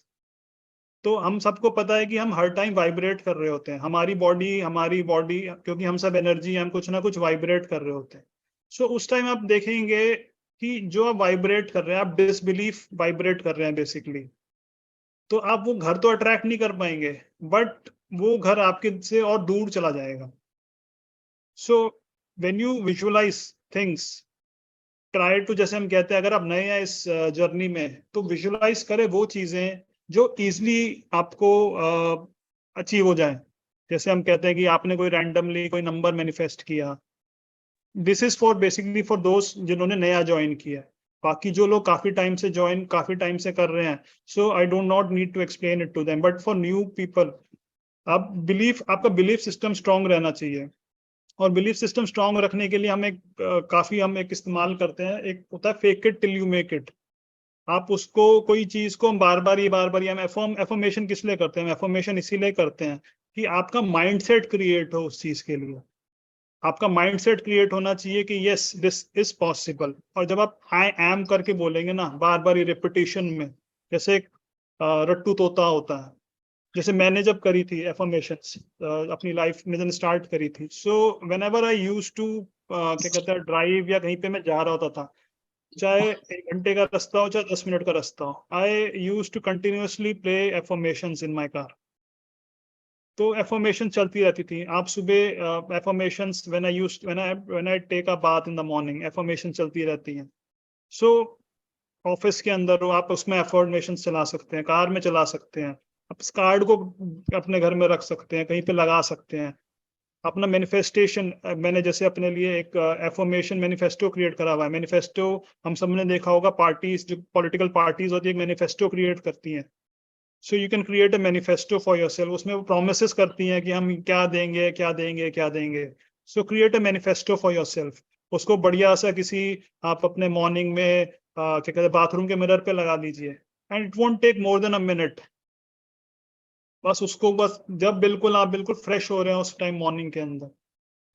तो हम सबको पता है कि हम हर टाइम वाइब्रेट कर रहे होते हैं। हमारी बॉडी क्योंकि हम सब एनर्जी, हम कुछ ना कुछ वाइब्रेट कर रहे होते हैं। सो उस टाइम आप देखेंगे कि जो आप वाइब्रेट कर रहे हैं, आप डिसबिलीफ वाइब्रेट कर रहे हैं बेसिकली। तो आप वो घर तो अट्रैक्ट नहीं कर पाएंगे, बट वो घर आपके से और दूर चला जाएगा। So when you visualize things, try to, जैसे हम कहते हैं अगर आप नए हैं इस जर्नी में, तो विजुअलाइज करें वो चीजें जो इजीली आपको अचीव हो जाए। जैसे हम कहते हैं कि आपने कोई रैंडमली कोई नंबर मैनिफेस्ट किया, this is for basically for दोस्त जिन्होंने नया ज्वाइन किया। बाकी जो लोग काफी टाइम से कर रहे हैं, so I don't not need to explain it to them, but for new people आपका बिलीफ सिस्टम स्ट्रांग रहना चाहिए। और बिलीफ सिस्टम स्ट्रांग रखने के लिए हम एक इस्तेमाल करते हैं, एक होता है fake it till you make it. आप उसको कोई चीज को हम बार बार हम एफर्मेशन किस लिए करते हैं? एफर्मेशन इसीलिए करते हैं कि आपका माइंडसेट क्रिएट हो उस चीज के लिए। आपका माइंडसेट क्रिएट होना चाहिए कि यस दिस इज पॉसिबल। और जब आप आई एम करके बोलेंगे ना बार बार रिपीटिशन में, जैसे एक रट्टू तोता होता है, जैसे मैंने जब करी थी एफर्मेशंस अपनी लाइफ में जब स्टार्ट करी थी, so whenever I used to क्या कहते हैं ड्राइव या कहीं पे मैं जा रहा होता था, चाहे 1 घंटे का रास्ता हो चाहे 10 मिनट का रास्ता हो, I used to continuously play affirmations in my car. तो एफर्मेशन चलती रहती थी। आप सुबह affirmations when I take a bath in the morning, affirmation चलती रहती हैं। सो ऑफिस के अंदर हो आप उसमें एफर्मेशन चला सकते हैं, कार में चला सकते हैं, आप इस कार्ड को अपने घर में रख सकते हैं, कहीं पे लगा सकते हैं। अपना मैनिफेस्टेशन, मैंने जैसे अपने लिए एक एफर्मेशन मैनिफेस्टो क्रिएट करा हुआ है। मैनिफेस्टो हम सबने देखा होगा, पार्टीज जो पॉलिटिकल पार्टीज होती है मैनिफेस्टो क्रिएट करती हैं। So you can create a manifesto for yourself. उसमें वो प्रोमिसेस करती हैं कि हम क्या देंगे क्या देंगे क्या देंगे। सो create a manifesto for yourself. उसको बढ़िया सा किसी आप अपने मॉर्निंग में क्या कहते हैं बाथरूम के मिरर पे लगा दीजिए, and it won't take more than a minute. बस उसको जब बिल्कुल आप बिल्कुल फ्रेश हो रहे हैं उस टाइम मॉर्निंग के अंदर,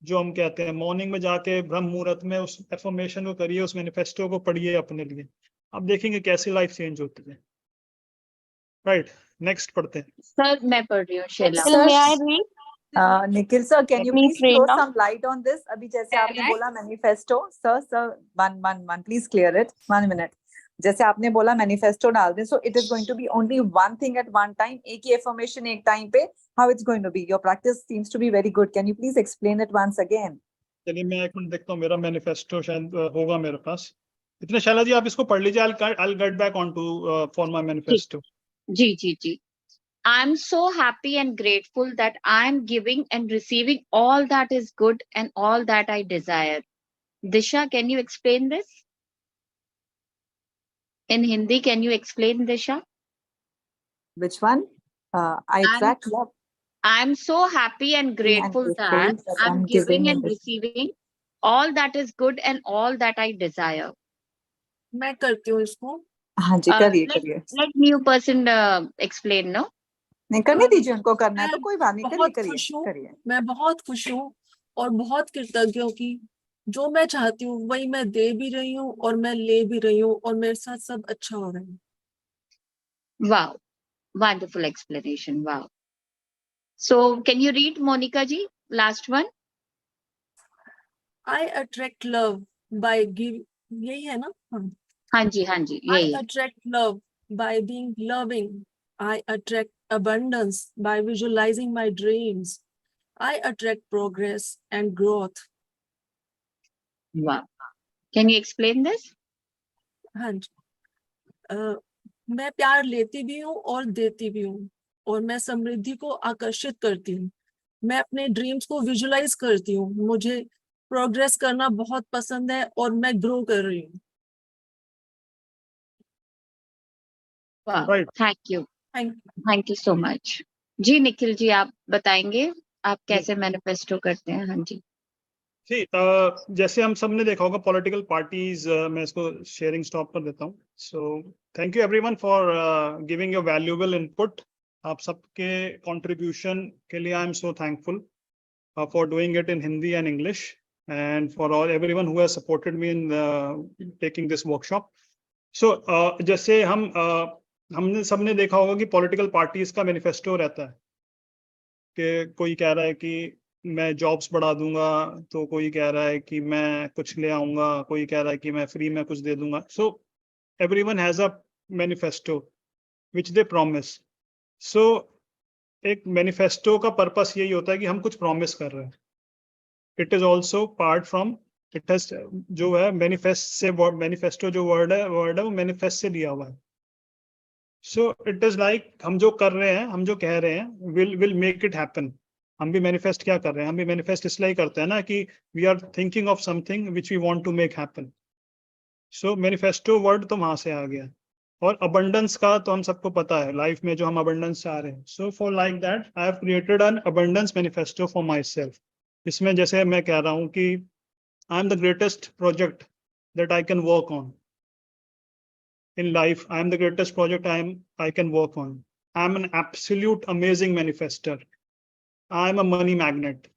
जो हम कहते हैं मॉर्निंग में जाके ब्रह्म मुहूर्त में उस एफर्मेशन को करिए, उस मैनिफेस्टो को पढ़िए अपने लिए, आप देखेंगे कैसी लाइफ चेंज होती है। राइट, नेक्स्ट पढ़ते हैं। सर मैं पढ़ रही हूँ Shaila. Sir, may I read? Nikhil sir, can you Me please train throw now. Some light on this? अभी जैसे आपने बोला manifesto, sir one please clear it, 1 मिनट। जैसे आपने बोला मैनिफेस्टो डाल दें, so it is going to be only one thing at one time, एक ही एफर्मेशन एक टाइम पे, how it's going to be? Your practice seems to be very good, can you please explain it once again? चलिए मैं एक minute देखता हूँ, मेरा मैनिफेस्टो शायद होगा मेरे पास। इतने शैला जी आप इसको पढ़ लीजिए, I'll get back onto for my manifesto. Ji. I'm so happy and grateful that I'm giving and receiving all that is good and all that I desire. Disha, can you explain this? In Hindi, can you explain, Disha? Which one? I attract love. I'm so happy and grateful that I'm giving and receiving all that is good and all that I desire. मैं करती हूँ इसको. हाँ जी, करिए करिए. Let new person explain, no? नहीं, करने दीजिए, उनको करना है तो कोई बात नहीं, करिए बहुत करिए खुश हूँ. करिए. मैं बहुत खुश हूँ और बहुत कृतज्ञ हूँ कि जो मैं चाहती हूँ वही मैं दे भी रही हूँ और मैं ले भी रही हूँ और मेरे साथ सब अच्छा हो रहा है. Wow, wonderful explanation. Wow. So can you read, Monica ji, last one? I attract love by give. यही है ना? हाँ जी, यही I है. attract love by being loving. I attract abundance by visualizing my dreams. I attract progress and growth. Wow. Can you explain this? हाँ जी. मैं प्यार लेती भी हूँ और देती भी हूँ और मैं समृद्धि को आकर्षित करती हूँ. मैं अपने ड्रीम्स को विजुलाइज करती हूँ. मुझे प्रोग्रेस करना बहुत पसंद है और मैं ग्रो कर रही हूँ. Wow. Right. Thank you so much. जी निखिल जी, आप बताएंगे आप कैसे मैनिफेस्टो करते हैं? हाँ जी. जी, जैसे हम सब ने देखा होगा पॉलिटिकल पार्टीज, मैं इसको शेयरिंग स्टॉप कर देता हूँ. So thank you everyone for giving your valuable input. आप सबके कंट्रीब्यूशन के लिए I am so thankful for doing it in Hindi and English and for all everyone who has supported me in taking this workshop. So जैसे हमने सबने देखा होगा कि पॉलिटिकल पार्टीज का मैनिफेस्टो रहता है कि कोई कह रहा है कि मैं जॉब्स बढ़ा दूंगा, तो कोई कह रहा है कि मैं कुछ ले आऊंगा, कोई कह रहा है कि मैं फ्री में कुछ दे दूंगा. So everyone has a manifesto which they promise. So एक मैनिफेस्टो का पर्पस यही होता है कि हम कुछ प्रॉमिस कर रहे हैं. It is also part from it has जो है मैनिफेस्टो जो वर्ड है वो मैनिफेस्ट से लिया हुआ है. सो इट इज लाइक हम जो कर रहे हैं, हम जो कह रहे हैं विल मेक इट हैपन. हम भी मैनिफेस्ट क्या कर रहे हैं? हम भी मैनिफेस्ट इसलिए करते हैं ना कि we are thinking of something which we want to make happen. So manifesto word तो वहां से आ गया. और अबंडेंस का तो हम सबको पता है लाइफ में जो हम अबंडेंस चाह रहे हैं. So for like that I have created an abundance manifesto for my self. इसमें जैसे मैं कह रहा हूँ कि I am the greatest project that I can work on in life. I am the greatest project I can work on. I am an absolute amazing manifester. I am a money magnet.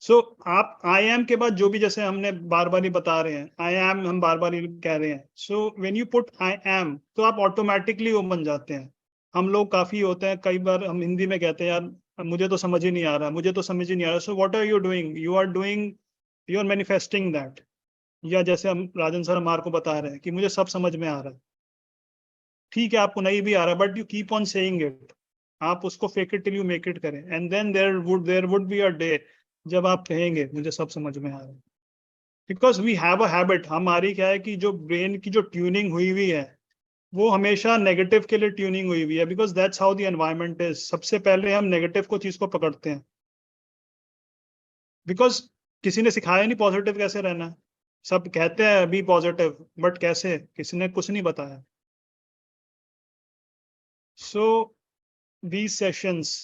So आप I am के बाद जो भी जैसे हमने बार बार ही बता रहे हैं, I am हम बार बार ही कह रहे हैं. So when you put I am, तो आप ऑटोमेटिकली वो बन जाते हैं. हम लोग काफी होते हैं, कई बार हम हिंदी में कहते हैं यार मुझे तो समझ ही नहीं आ रहा, मुझे तो समझ ही नहीं आ रहा. So what are you doing? You are manifesting that. या जैसे हम राजन सर हमारे को बता रहे हैं कि मुझे सब समझ में आ रहा है. ठीक है, आपको नहीं भी आ रहा, but you keep on saying it. आप उसको fake it till you make it करें. And then there would be a day जब आप कहेंगे मुझे सब समझ में आ रहा है. Because we have a habit. हमारी क्या है कि जो ब्रेन की जो ट्यूनिंग हुई हुई है वो हमेशा नेगेटिव के लिए ट्यूनिंग हुई हुई है. Because that's how the environment is. सबसे पहले हम नेगेटिव को चीज को पकड़ते हैं. बिकॉज किसी ने सिखाया नहीं पॉजिटिव कैसे रहना है. सब कहते हैं बी पॉजिटिव, बट कैसे, किसी ने कुछ नहीं बताया. So these sessions,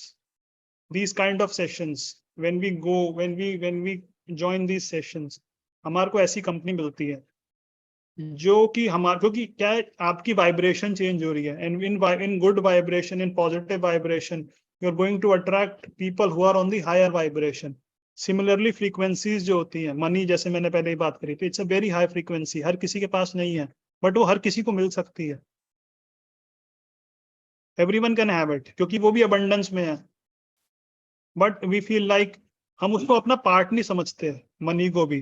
these kind of sessions, when we join these sessions, हमारे को ऐसी कंपनी मिलती है जो कि हमारे, क्योंकि क्या है, आपकी वाइब्रेशन चेंज हो रही है. And in good vibration, in positive vibration, you are going to attract people who are on the higher vibration. Similarly frequencies जो होती हैं, मनी जैसे मैंने पहले ही बात करी थी, it's a very high frequency. हर किसी के पास नहीं है, बट वो हर किसी को मिल सकती है. एवरीवन कैन हैव इट, क्योंकि वो भी अबंडेंस में है. बट वी फील लाइक हम उसको अपना पार्ट नहीं समझते मनी को भी.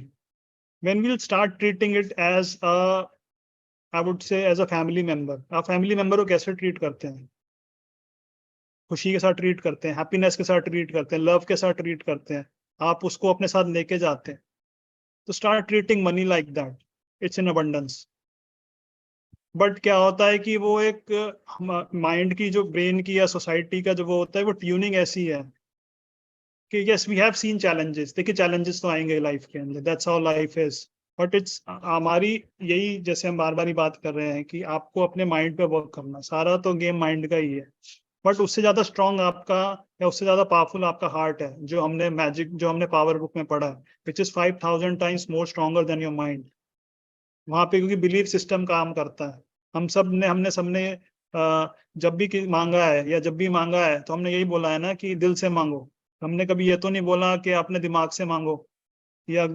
When we will start treating it as I would say as a family member. आप फैमिली मेंबर को कैसे ट्रीट करते हैं? खुशी के साथ ट्रीट करते हैं, हैप्पीनेस के साथ ट्रीट करते हैं, लव के साथ ट्रीट करते हैं. आप उसको अपने साथ लेके जाते हैं. तो start treating money like that. It's in abundance. But क्या होता है कि वो एक माइंड की जो ब्रेन की या सोसाइटी का जो वो होता है, वो ट्यूनिंग ऐसी है कि yes we have seen challenges. देखिए चैलेंजेस तो आएंगे लाइफ के अंदर. That's how life is. But it's हमारी यही, जैसे हम बार बार ही बात कर रहे हैं कि आपको अपने माइंड पे वर्क करना, सारा तो गेम माइंड का ही है, बट उससे ज्यादा स्ट्रांग आपका या उससे ज्यादा पावरफुल आपका हार्ट है, जो हमने पावर बुक में पढ़ा है, which is 5000 times more stronger than your mind. वहां पे क्योंकि बिलीफ सिस्टम काम करता है। हमने सबने जब भी मांगा है या जब भी मांगा है तो हमने यही बोला है ना कि दिल से मांगो। हमने कभी ये तो नहीं बोला कि अपने दिमाग से मांगो या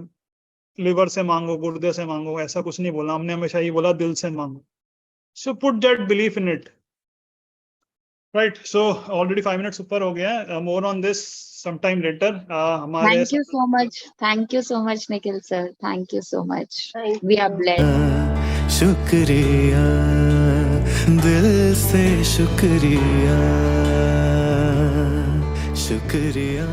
लिवर से मांगो, गुर्दे से मांगो, ऐसा कुछ नहीं बोला। हमने हमेशा ये बोला दिल से मांगो। So put that belief in it, right. So already 5 minutes ऊपर हो गया है। More on this sometime later. हमारे Thank you so much. Thank you so much, Nikhil sir. Thank you so much. We are blessed. शुक्रिया, दिल से शुक्रिया, शुक्रिया।